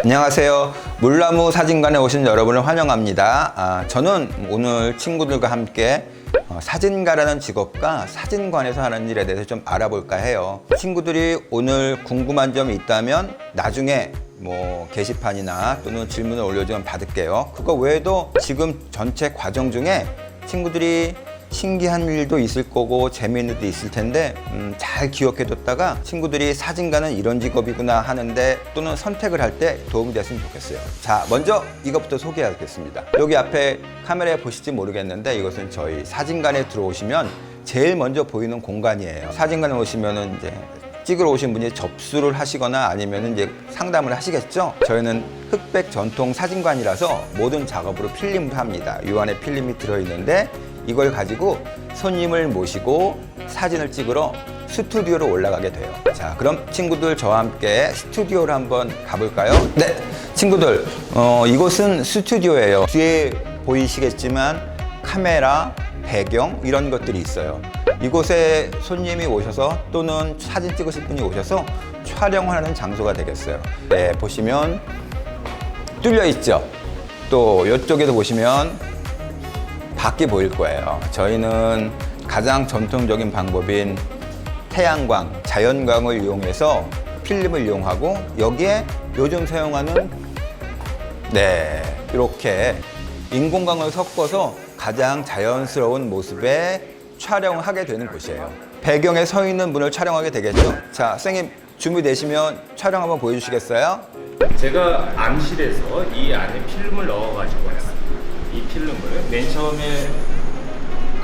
안녕하세요. 물나무 사진관에 오신 여러분을 환영합니다. 저는 오늘 친구들과 함께 사진가라는 직업과 사진관에서 하는 일에 대해서 좀 알아볼까 해요. 친구들이 오늘 궁금한 점이 있다면 나중에 게시판이나 또는 질문을 올려주면 받을게요. 그거 외에도 지금 전체 과정 중에 친구들이 신기한 일도 있을 거고 재미있는 일도 있을 텐데 잘 기억해뒀다가 친구들이 사진가는 이런 직업이구나 하는데 또는 선택을 할 때 도움이 됐으면 좋겠어요. 자, 먼저 이것부터 소개하겠습니다. 여기 앞에 카메라에 보실지 모르겠는데 이것은 저희 사진관에 들어오시면 제일 먼저 보이는 공간이에요. 사진관에 오시면은 이제 찍으러 오신 분이 접수를 하시거나 아니면 이제 상담을 하시겠죠. 저희는 흑백 전통 사진관이라서 모든 작업으로 필름을 합니다. 이 안에 필름이 들어있는데 이걸 가지고 손님을 모시고 사진을 찍으러 스튜디오로 올라가게 돼요. 자, 그럼 친구들 저와 함께 스튜디오로 한번 가볼까요? 네, 친구들, 이곳은 스튜디오예요. 뒤에 보이시겠지만 카메라, 배경 이런 것들이 있어요. 이곳에 손님이 오셔서 또는 사진 찍으실 분이 오셔서 촬영하는 장소가 되겠어요. 네, 보시면 뚫려 있죠. 또 이쪽에도 보시면 밖이 보일 거예요. 저희는 가장 전통적인 방법인 태양광, 자연광을 이용해서 필름을 이용하고 여기에 요즘 사용하는 이렇게 인공광을 섞어서 가장 자연스러운 모습의 촬영을 하게 되는 곳이에요. 배경에 서 있는 분을 촬영하게 되겠죠. 자, 선생님 준비되시면 촬영 한번 보여주시겠어요? 제가 암실에서 이 안에 필름을 넣어가지고 왔어요. 이 필름을 맨 처음에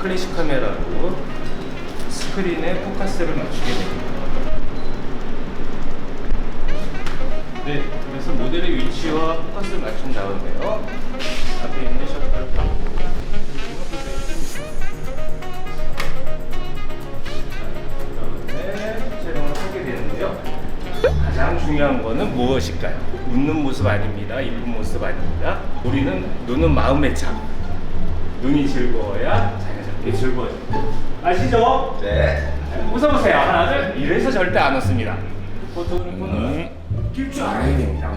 클래식 카메라로 스크린에 포커스를 맞추게 됩니다. 네, 그래서 모델의 위치와 포커스를 맞춘 다음에요. 앞에 있는 셔터를 닫고 그다음에 촬영을 하게 되는데요. 가장 중요한 거는 무엇일까요? 웃는 모습 아닙니다. 이쁜 모습 아닙니다. 우리는 눈은 마음의 창. 눈이 즐거워야 자연스럽게 즐거워집니다. 아시죠? 네. 웃어보세요. 하나, 둘. 이래서 절대 안 웃습니다. 포토그래퍼는 낄 줄 알아야 됩니다.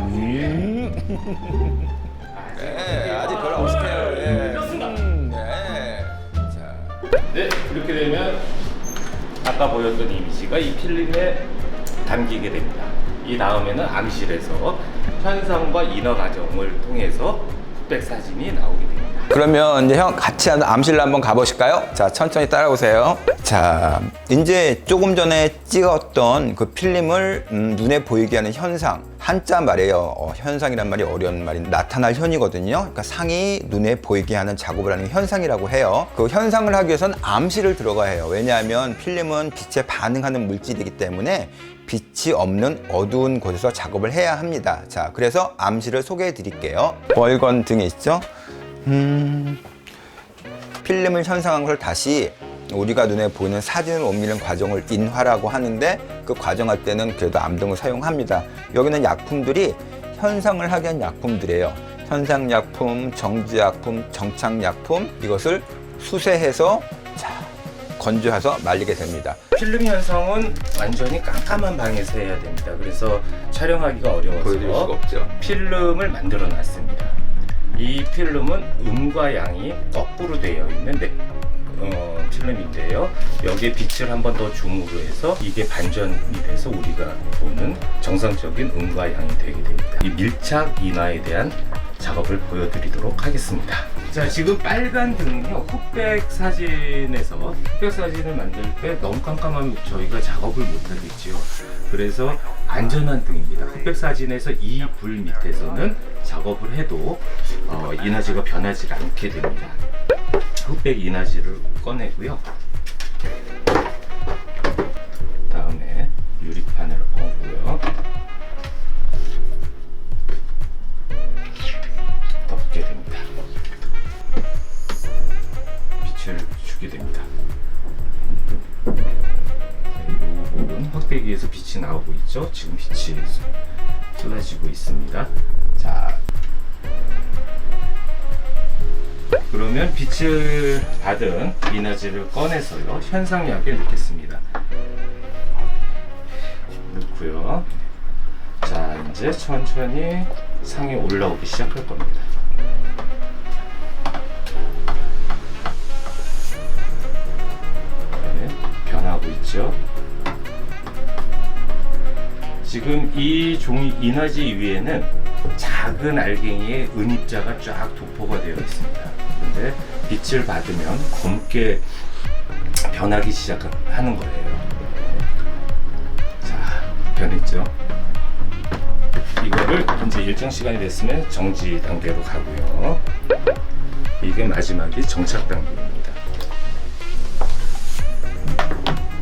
네, 아직 별로 어색해요. 네. 그렇습니다. 네. 자. 네, 이렇게 되면 아까 보였던 이미지가 이 필름에 담기게 됩니다. 이 다음에는 암실에서 현상과 인화 과정을 통해서 흑백 사진이 나오게 됩니다. 그러면 이제 형 같이 암실로 한번 가보실까요? 자, 천천히 따라오세요. 자, 이제 조금 전에 찍었던 그 필름을 눈에 보이게 하는 현상. 한자 말이에요. 현상이란 말이 어려운 말인데 나타날 현이거든요. 그러니까 상이 눈에 보이게 하는 작업을 하는 현상이라고 해요. 그 현상을 하기 위해서는 암실을 들어가야 해요. 왜냐하면 필름은 빛에 반응하는 물질이기 때문에 빛이 없는 어두운 곳에서 작업을 해야 합니다. 자, 그래서 암실을 소개해 드릴게요. 월건 등이 있죠. 필름을 현상한 걸 다시 우리가 눈에 보이는 사진을 옮기는 과정을 인화라고 하는데 그 과정할 때는 그래도 암등을 사용합니다. 여기는 약품들이 현상을 하게 한 약품들이에요. 현상약품, 정지약품, 정착약품 이것을 수세해서 건조해서 말리게 됩니다. 필름 현상은 완전히 깜깜한 방에서 해야 됩니다. 그래서 촬영하기가 어려워서 보여드릴 수가 없죠. 필름을 만들어 놨습니다. 이 필름은 음과 양이 거꾸로 되어 있는 필름인데요. 여기에 빛을 한 번 더 줌으로 해서 이게 반전이 돼서 우리가 보는 정상적인 음과 양이 되게 됩니다. 이 밀착 인화에 대한 작업을 보여드리도록 하겠습니다. 자, 지금 빨간 등은요, 흑백 사진에서 흑백 사진을 만들 때 너무 깜깜하면 저희가 작업을 못 하겠지요. 그래서 안전한 등입니다. 흑백 사진에서 이 불 밑에서는 작업을 해도 인화지가 변하지 않게 됩니다. 흑백 인화지를 꺼내고요. 다음에 유리판을 얹고요. 덮게 됩니다. 빛을 주게 됩니다. 이 부분 확대기에서 빛이 나오고 있죠. 지금 빛이 쏟아지고 있습니다. 자, 그러면 빛을 받은 인화지를 꺼내서요 현상약에 넣겠습니다. 넣고 좋고요. 자, 이제 천천히 상이 올라오기 시작할 겁니다. 네, 변하고 있죠. 지금 이 종이 인화지 위에는 작은 알갱이의 은입자가 쫙 도포가 되어 있습니다. 근데 빛을 받으면 검게 변하기 시작하는 거예요. 자, 변했죠. 이거를 이제 일정 시간이 됐으면 정지 단계로 가고요. 이게 마지막이 정착 단계입니다.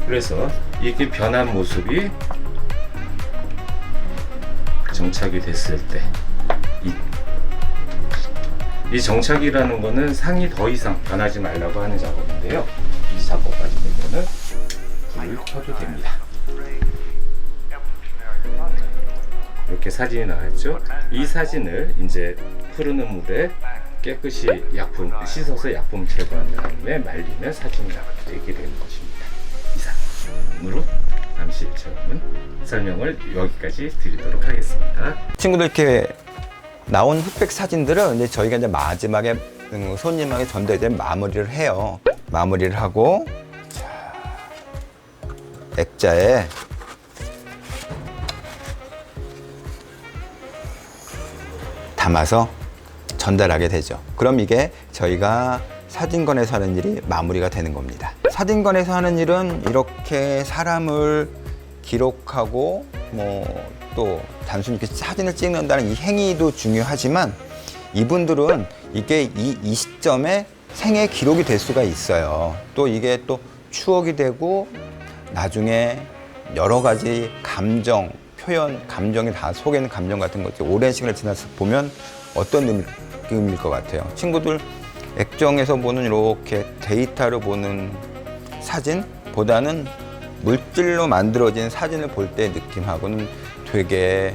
그래서 이렇게 변한 모습이 정착이 됐을 때 이 정착이라는 거는 상이 더 이상 변하지 말라고 하는 작업인데요. 이 작업까지 되면은 불을 켜도 됩니다. 이렇게 사진이 나왔죠. 이 사진을 이제 흐르는 물에 깨끗이 씻어서 약품 제거한 다음에 말리면 사진이 되게 되는 것입니다. 이상으로 잠시 체험은 설명을 여기까지 드리도록 하겠습니다. 친구들 이렇게 나온 흑백 사진들은 이제 저희가 이제 마지막에 손님에게 전달된 마무리를 해요. 마무리를 하고 자, 액자에 담아서 전달하게 되죠. 그럼 이게 저희가 사진관에서 하는 일이 마무리가 되는 겁니다. 사진관에서 하는 일은 이렇게 사람을 기록하고 또 단순히 이렇게 사진을 찍는다는 이 행위도 중요하지만 이분들은 이게 이 시점에 생애 기록이 될 수가 있어요. 또 이게 또 추억이 되고 나중에 여러 가지 감정, 표현, 감정이 다 속에 있는 감정 같은 것들 오랜 시간을 지나서 보면 어떤 느낌일 것 같아요. 친구들 액정에서 보는 이렇게 데이터로 보는 사진보다는 물질로 만들어진 사진을 볼 때 느낌하고는 되게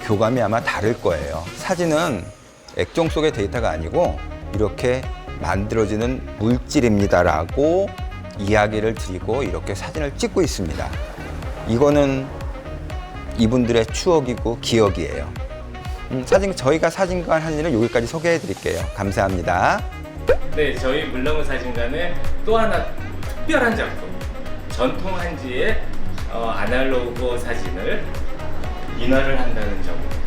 교감이 아마 다를 거예요. 사진은 액정 속의 데이터가 아니고 이렇게 만들어지는 물질입니다라고 이야기를 드리고 이렇게 사진을 찍고 있습니다. 이거는 이분들의 추억이고 기억이에요. 저희가 사진관 하는 일은 여기까지 소개해 드릴게요. 감사합니다. 네, 저희 물나무 사진관의 또 하나 특별한 작품, 전통 한지의 아날로그 사진을 인화를 한다는 점입니다.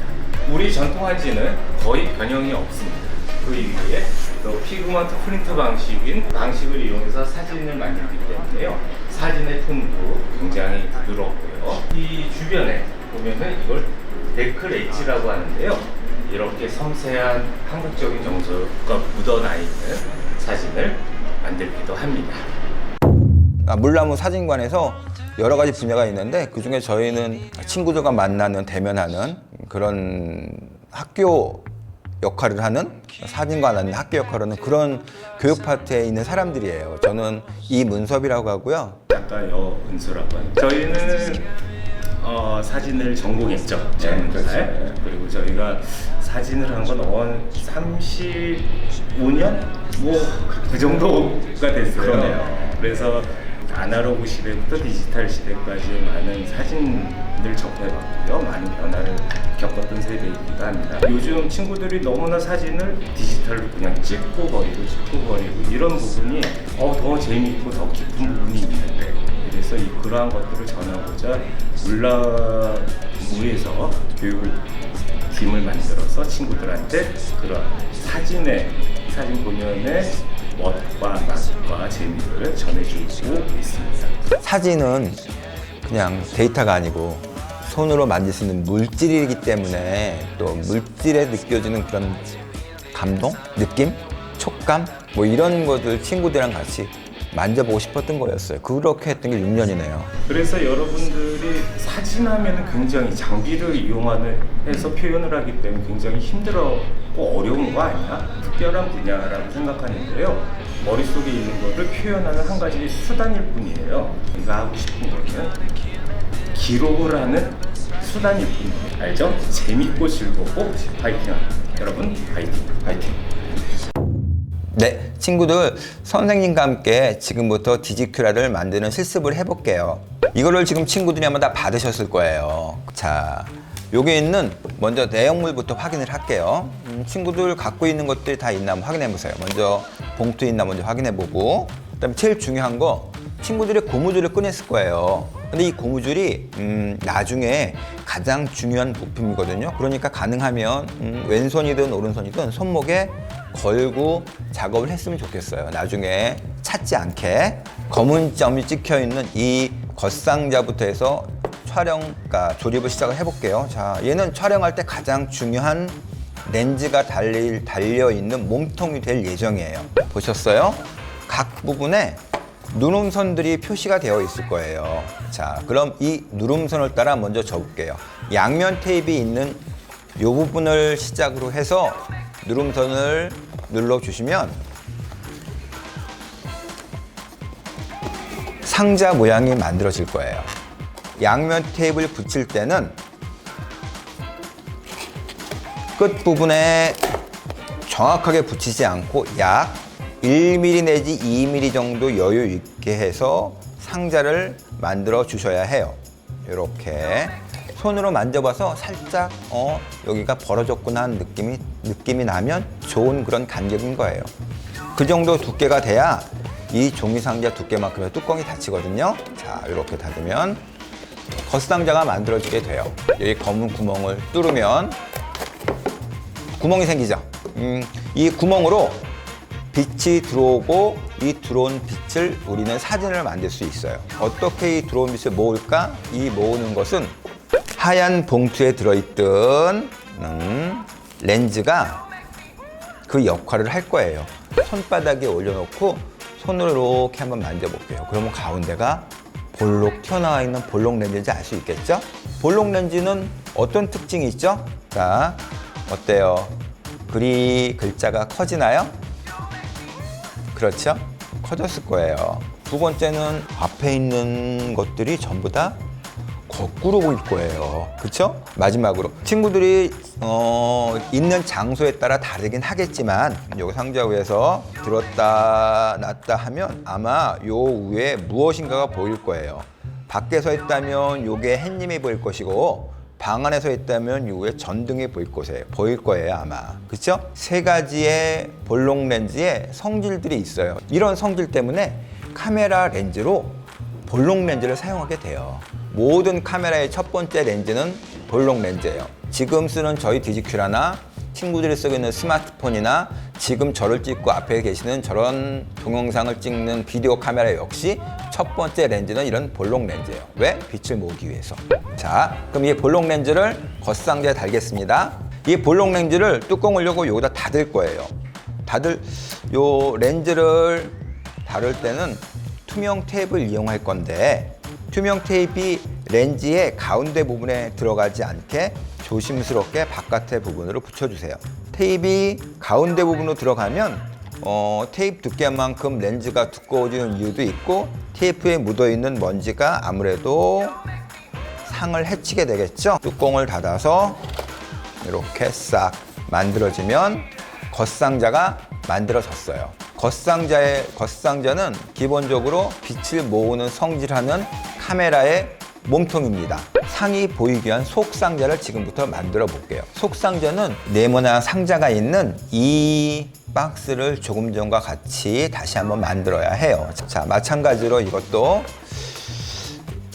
우리 전통 한지는 거의 변형이 없습니다. 그 이후에 또 피그먼트 프린터 방식을 이용해서 사진을 만들기 때문에요. 사진의 톤도 굉장히 부드럽고요. 이 주변에 보면은 이걸 데클 엣지라고 하는데요. 이렇게 섬세한 한국적인 정서가 묻어나 있는 사진을 만들기도 합니다. 물나무 사진관에서 여러 가지 분야가 있는데 그중에 저희는 친구들과 만나는 대면하는 그런 학교 역할을 하는 사진관 하는 학교 역할을 하는 그런 교육 파트에 있는 사람들이에요. 저는 이문섭이라고 하고요. 작가 여은수라고 합니다. 저희는 사진을 전공했죠. 젊은 그리고 저희가 사진을 한 건 35년? 그 정도가 됐어요. 그러네요. 그래서 아날로그 시대부터 디지털 시대까지 많은 사진을 접해봤고요. 많은 변화를 겪었던 세대이기도 합니다. 요즘 친구들이 너무나 사진을 디지털로 그냥 찍고 버리고 이런 부분이 더 재미있고 더 깊은 부분이 있는데 그래서 그러한 것들을 전하고자 물나무에서 교육팀을 만들어서 친구들한테 그런 사진 본연의 멋과 맛과 재미를 전해주고 있습니다. 사진은 그냥 데이터가 아니고 손으로 만질 수 있는 물질이기 때문에 또 물질에 느껴지는 그런 감동, 느낌, 촉감 이런 것들 친구들이랑 같이 만져보고 싶었던 거였어요. 그렇게 했던 게 6년이네요. 그래서 여러분들이 사진하면 굉장히 장비를 이용해서 표현을 하기 때문에 굉장히 힘들었고 어려운 거 아니야? 특별한 분야라고 생각하는데요. 머릿속에 있는 거를 표현하는 한 가지 수단일 뿐이에요. 내가 하고 싶은 거는 기록을 하는 수단일 뿐이에요. 알죠? 재밌고 즐겁고 파이팅! 여러분 파이팅! 파이팅! 네, 친구들 선생님과 함께 지금부터 디지큐라를 만드는 실습을 해볼게요. 이거를 지금 친구들이 아마 다 받으셨을 거예요. 자, 여기 있는 먼저 내용물부터 확인을 할게요. 친구들 갖고 있는 것들이 다 있나 한번 확인해 보세요. 먼저 봉투 있나 먼저 확인해 보고, 그다음에 제일 중요한 거 친구들이 고무줄을 꺼냈을 거예요. 근데 이 고무줄이 나중에 가장 중요한 부품이거든요. 그러니까 가능하면 왼손이든 오른손이든 손목에 걸고 작업을 했으면 좋겠어요. 나중에 찾지 않게. 검은 점이 찍혀 있는 이 겉상자부터 해서 그러니까 조립을 시작을 해볼게요. 자, 얘는 촬영할 때 가장 중요한 렌즈가 달려 있는 몸통이 될 예정이에요. 보셨어요? 각 부분에 누름선들이 표시가 되어 있을 거예요. 자, 그럼 이 누름선을 따라 먼저 접을게요. 양면 테이프가 있는 이 부분을 시작으로 해서 누름선을 눌러주시면 상자 모양이 만들어질 거예요. 양면 테이프를 붙일 때는 끝부분에 정확하게 붙이지 않고 약 1mm 내지 2mm 정도 여유 있게 해서 상자를 만들어 주셔야 해요. 이렇게 손으로 만져봐서 살짝 여기가 벌어졌구나 하는 느낌이 나면 좋은 그런 간격인 거예요. 그 정도 두께가 돼야 이 종이 상자 두께만큼의 뚜껑이 닫히거든요. 자, 이렇게 닫으면 겉상자가 만들어지게 돼요. 여기 검은 구멍을 뚫으면 구멍이 생기죠. 이 구멍으로 빛이 들어오고 이 들어온 빛을 우리는 사진을 만들 수 있어요. 어떻게 이 들어온 빛을 모을까? 이 모으는 것은 하얀 봉투에 들어있던 렌즈가 그 역할을 할 거예요. 손바닥에 올려놓고 손으로 이렇게 한번 만져볼게요. 그러면 가운데가 볼록 튀어나와 있는 볼록 렌즈인지 알 수 있겠죠? 볼록 렌즈는 어떤 특징이 있죠? 자, 어때요? 글자가 커지나요? 그렇죠? 커졌을 거예요. 두 번째는 앞에 있는 것들이 전부 다 거꾸로 보일 거예요. 그렇죠? 마지막으로 친구들이 있는 장소에 따라 다르긴 하겠지만 여기 상자 위에서 들었다 놨다 하면 아마 요 위에 무엇인가가 보일 거예요. 밖에 서 있다면 요게 햇님이 보일 것이고 방 안에 서 있다면 요 위에 전등이 보일 거예요 아마. 그렇죠? 세 가지의 볼록 렌즈의 성질들이 있어요. 이런 성질 때문에 카메라 렌즈로 볼록 렌즈를 사용하게 돼요. 모든 카메라의 첫 번째 렌즈는 볼록 렌즈예요. 지금 쓰는 저희 디지큐라나 친구들이 쓰고 있는 스마트폰이나 지금 저를 찍고 앞에 계시는 저런 동영상을 찍는 비디오 카메라 역시 첫 번째 렌즈는 이런 볼록 렌즈예요. 왜? 빛을 모으기 위해서. 자, 그럼 이 볼록 렌즈를 겉상자에 달겠습니다. 이 볼록 렌즈를 뚜껑을 열고 여기다 닫을 거예요. 요 렌즈를 닫을 때는 투명 테이프를 이용할 건데 투명 테이프 렌즈의 가운데 부분에 들어가지 않게 조심스럽게 바깥의 부분으로 붙여주세요. 테이프 가운데 부분으로 들어가면 테이프 두께만큼 렌즈가 두꺼워지는 이유도 있고 테이프에 묻어있는 먼지가 아무래도 상을 해치게 되겠죠. 뚜껑을 닫아서 이렇게 싹 만들어지면 겉상자가 만들어졌어요. 겉상자는 기본적으로 빛을 모으는 성질하는 카메라의 몸통입니다. 상이 보이기 위한 속상자를 지금부터 만들어 볼게요. 속상자는 네모난 상자가 있는 이 박스를 조금 전과 같이 다시 한번 만들어야 해요. 자, 마찬가지로 이것도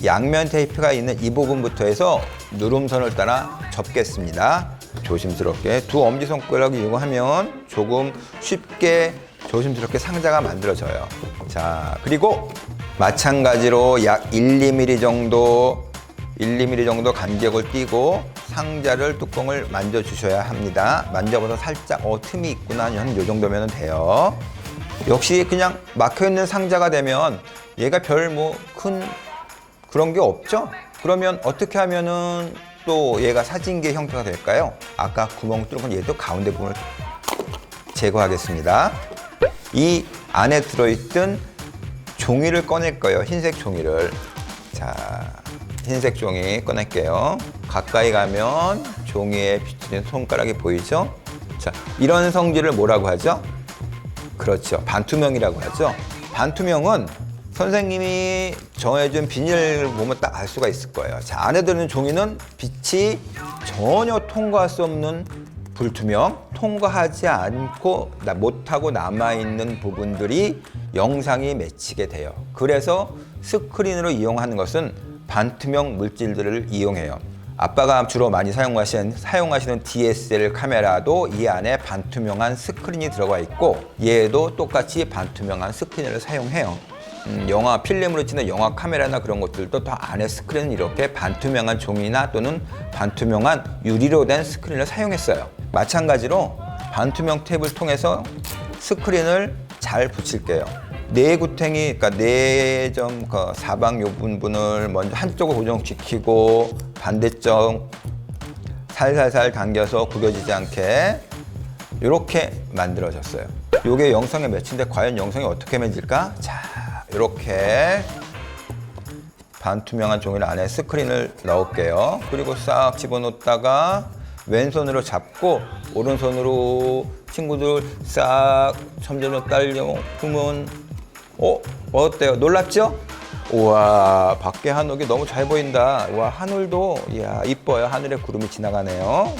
양면 테이프가 있는 이 부분부터 해서 누름선을 따라 접겠습니다. 조심스럽게 두 엄지손가락을 이용하면 조금 쉽게 조심스럽게 상자가 만들어져요. 자, 그리고 마찬가지로 약 1~2mm 정도 간격을 띄고 상자를 뚜껑을 만져주셔야 합니다. 만져봐서 살짝 틈이 있구나 한 요 정도면 돼요. 역시 그냥 막혀있는 상자가 되면 얘가 별 큰 그런 게 없죠? 그러면 어떻게 하면은 또 얘가 사진기의 형태가 될까요? 아까 구멍 뚫은 얘도 가운데 부분을 제거하겠습니다. 이 안에 들어있던 종이를 꺼낼 거예요. 흰색 종이를. 자, 흰색 종이 꺼낼게요. 가까이 가면 종이에 비치는 손가락이 보이죠? 자, 이런 성질을 뭐라고 하죠? 그렇죠. 반투명이라고 하죠. 반투명은 선생님이 정해준 비닐 보면 딱 알 수가 있을 거예요. 자, 안에 들어있는 종이는 빛이 전혀 통과할 수 없는 불투명, 통과하지 않고 못하고 남아있는 부분들이 영상이 맺히게 돼요. 그래서 스크린으로 이용하는 것은 반투명 물질들을 이용해요. 아빠가 주로 많이 사용하시는 DSLR 카메라도 이 안에 반투명한 스크린이 들어가 있고, 얘도 똑같이 반투명한 스크린을 사용해요. 영화 필름으로 찍는 영화 카메라나 그런 것들도 다 안에 스크린은 이렇게 반투명한 종이나 또는 반투명한 유리로 된 스크린을 사용했어요. 마찬가지로 반투명 탭을 통해서 스크린을 잘 붙일게요. 내구탱이, 그러니까 내점 사방 요 부분을 먼저 한쪽을 고정시키고 반대쪽 살살살 당겨서 구겨지지 않게 이렇게 만들어졌어요. 요게 영상에 맺힌데 과연 영상이 어떻게 맺힐까? 자, 이렇게 반투명한 종이를 안에 스크린을 넣을게요. 그리고 싹 집어넣다가 왼손으로 잡고 오른손으로 친구들 싹 점점 딸려보면 어때요? 놀랍죠? 우와, 밖에 한옥이 너무 잘 보인다. 와, 하늘도 이야 이뻐요. 하늘에 구름이 지나가네요.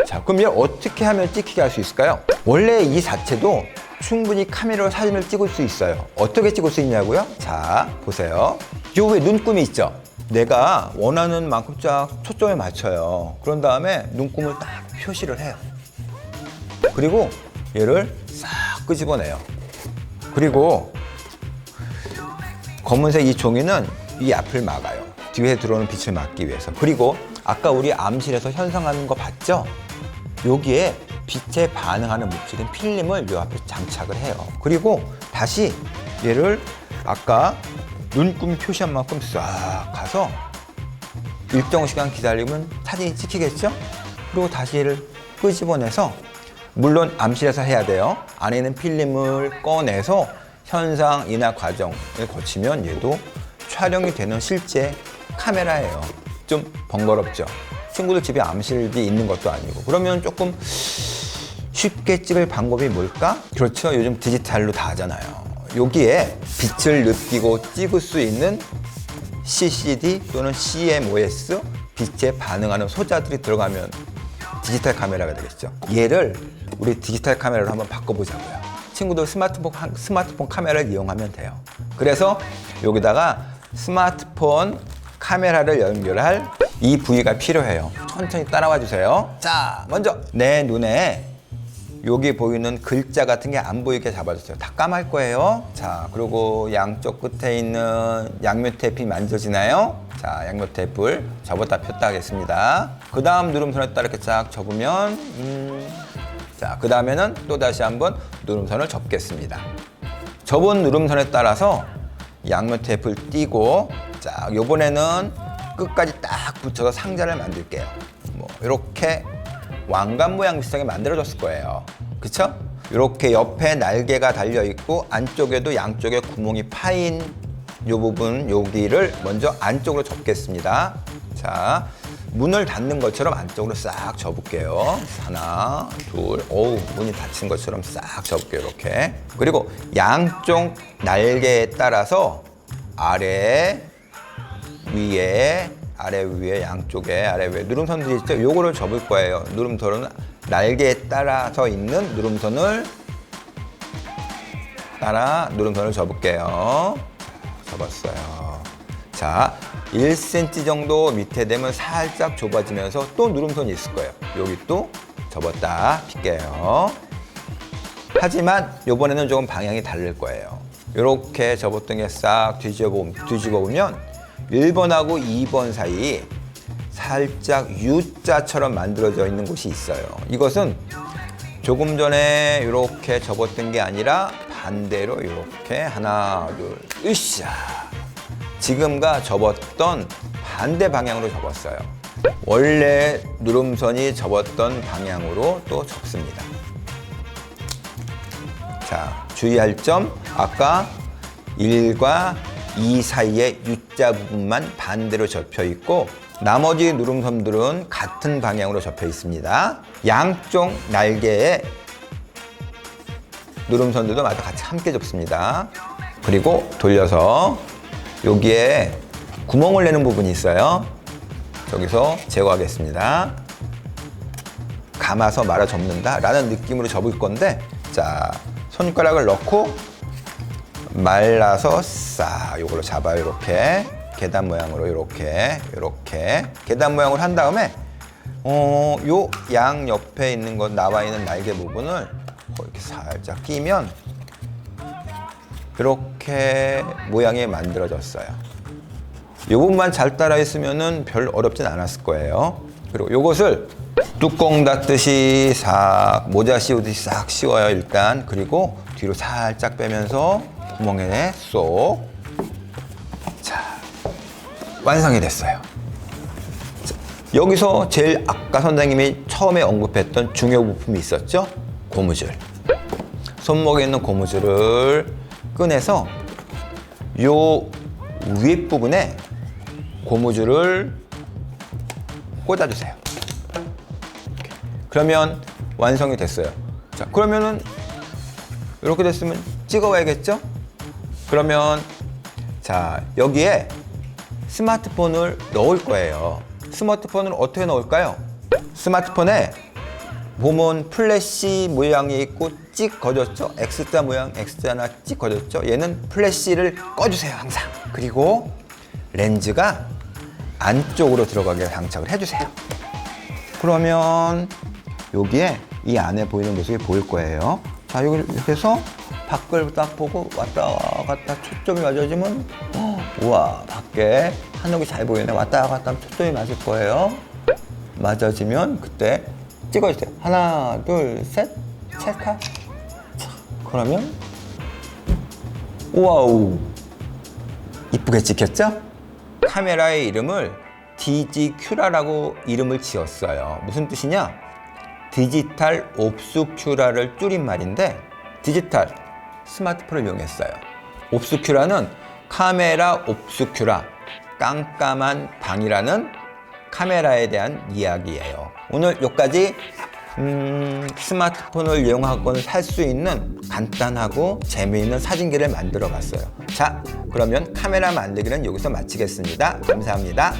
자, 그럼 얘 어떻게 하면 찍히게 할 수 있을까요? 원래 이 자체도 충분히 카메라로 사진을 찍을 수 있어요. 어떻게 찍을 수 있냐고요? 자, 보세요. 요 위에 눈금이 있죠? 내가 원하는 만큼 쫙 초점에 맞춰요. 그런 다음에 눈금을 딱 표시를 해요. 그리고 얘를 싹 끄집어내요. 그리고 검은색 이 종이는 이 앞을 막아요. 뒤에 들어오는 빛을 막기 위해서. 그리고 아까 우리 암실에서 현상하는 거 봤죠? 여기에 빛에 반응하는 물질인 필름을 이 앞에 장착을 해요. 그리고 다시 얘를 아까 눈금 표시한 만큼 싹 가서 일정 시간 기다리면 사진이 찍히겠죠? 그리고 다시 얘를 끄집어내서, 물론 암실에서 해야 돼요. 안에 있는 필름을 꺼내서 현상 인화 과정을 거치면 얘도 촬영이 되는 실제 카메라예요. 좀 번거롭죠? 친구들 집에 암실이 있는 것도 아니고. 그러면 조금 쉽게 찍을 방법이 뭘까? 그렇죠. 요즘 디지털로 다 하잖아요. 여기에 빛을 느끼고 찍을 수 있는 CCD 또는 CMOS, 빛에 반응하는 소자들이 들어가면 디지털 카메라가 되겠죠. 얘를 우리 디지털 카메라로 한번 바꿔보자고요. 친구들 스마트폰 카메라를 이용하면 돼요. 그래서 여기다가 스마트폰 카메라를 연결할 이 부위가 필요해요. 천천히 따라와 주세요. 자, 먼저 내 눈에 여기 보이는 글자 같은 게 안 보이게 잡아주세요. 다 까말 거예요. 자, 그리고 양쪽 끝에 있는 양면 테이프 만져지나요? 자, 양면 테이프를 접었다 폈다 하겠습니다. 그 다음 누름선에 따라 이렇게 쫙 접으면 자, 그 다음에는 또 다시 한번 누름선을 접겠습니다. 접은 누름선에 따라서 양면 테이프를 띄고, 자, 요번에는 끝까지 딱 붙여서 상자를 만들게요. 뭐 이렇게 왕관 모양 비슷하게 만들어졌을 거예요. 그쵸? 이렇게 옆에 날개가 달려 있고 안쪽에도 양쪽에 구멍이 파인 요 부분, 여기를 먼저 안쪽으로 접겠습니다. 자, 문을 닫는 것처럼 안쪽으로 싹 접을게요. 하나, 둘, 어우, 문이 닫힌 것처럼 싹 접을게요. 이렇게. 그리고 양쪽 날개에 따라서 아래, 위에, 아래 위에, 양쪽에, 아래 위에 누름선들이 있죠? 요거를 접을 거예요. 누름선은 날개에 따라서 있는 누름선을 따라 누름선을 접을게요. 접었어요. 자, 1cm 정도 밑에 되면 살짝 좁아지면서 또 누름선이 있을 거예요. 여기 또 접었다 필게요. 하지만 요번에는 조금 방향이 다를 거예요. 이렇게 접었던 게 싹 뒤집어 보면 1번하고 2번 사이 살짝 U자처럼 만들어져 있는 곳이 있어요. 이것은 조금 전에 이렇게 접었던 게 아니라 반대로 이렇게 하나, 둘, 으쌰! 지금과 접었던 반대 방향으로 접었어요. 원래 누름선이 접었던 방향으로 또 접습니다. 자, 주의할 점, 아까 1과 2 사이에 U자 부분만 반대로 접혀 있고 나머지 누름선들은 같은 방향으로 접혀 있습니다. 양쪽 날개에 누름선들도 마저 같이 함께 접습니다. 그리고 돌려서 여기에 구멍을 내는 부분이 있어요. 저기서 제거하겠습니다. 감아서 말아 접는다 라는 느낌으로 접을 건데, 자, 손가락을 넣고 말라서 싹 요걸로 잡아요. 이렇게 계단 모양으로 이렇게 계단 모양으로 한 다음에 요 양 옆에 있는 것 나와 있는 날개 부분을 이렇게 살짝 끼면 이렇게 모양이 만들어졌어요. 이 부분만 잘 따라 했으면은 별 어렵진 않았을 거예요. 그리고 요것을 뚜껑 닫듯이 싹 모자 씌우듯이 싹 씌워요. 일단. 그리고 뒤로 살짝 빼면서 구멍에 쏙. 자, 완성이 됐어요. 자, 여기서 제일 아까 선생님이 처음에 언급했던 중요 부품이 있었죠? 고무줄. 손목에 있는 고무줄을 꺼내서 요 윗부분에 고무줄을 꽂아주세요. 이렇게. 그러면 완성이 됐어요. 자, 그러면은 이렇게 됐으면 찍어봐야겠죠? 그러면 자, 여기에 스마트폰을 넣을 거예요. 스마트폰을 어떻게 넣을까요? 스마트폰에 보면 플래시 모양이 있고 찍 거졌죠? X자 모양, X자나 찍 거졌죠? 얘는 플래시를 꺼주세요, 항상. 그리고 렌즈가 안쪽으로 들어가게 장착을 해주세요. 그러면 여기에 이 안에 보이는 모습이 보일 거예요. 자, 이렇게 해서 밖을 딱 보고 왔다 갔다 초점이 맞아지면 우와, 밖에 한옥이 잘 보이네. 왔다 갔다 하면 초점이 맞을 거예요. 맞아지면 그때 찍어주세요. 하나, 둘, 셋, 찰칵. 그러면 우와우, 이쁘게 찍혔죠? 카메라의 이름을 디지큐라라고 이름을 지었어요. 무슨 뜻이냐? 디지털 옵스큐라를 줄인 말인데, 디지털, 스마트폰을 이용했어요. 옵스큐라는 카메라 옵스큐라, 깜깜한 방이라는 카메라에 대한 이야기예요. 오늘 여기까지 스마트폰을 이용하고 살 수 있는 간단하고 재미있는 사진기를 만들어 봤어요. 자, 그러면 카메라 만들기는 여기서 마치겠습니다. 감사합니다.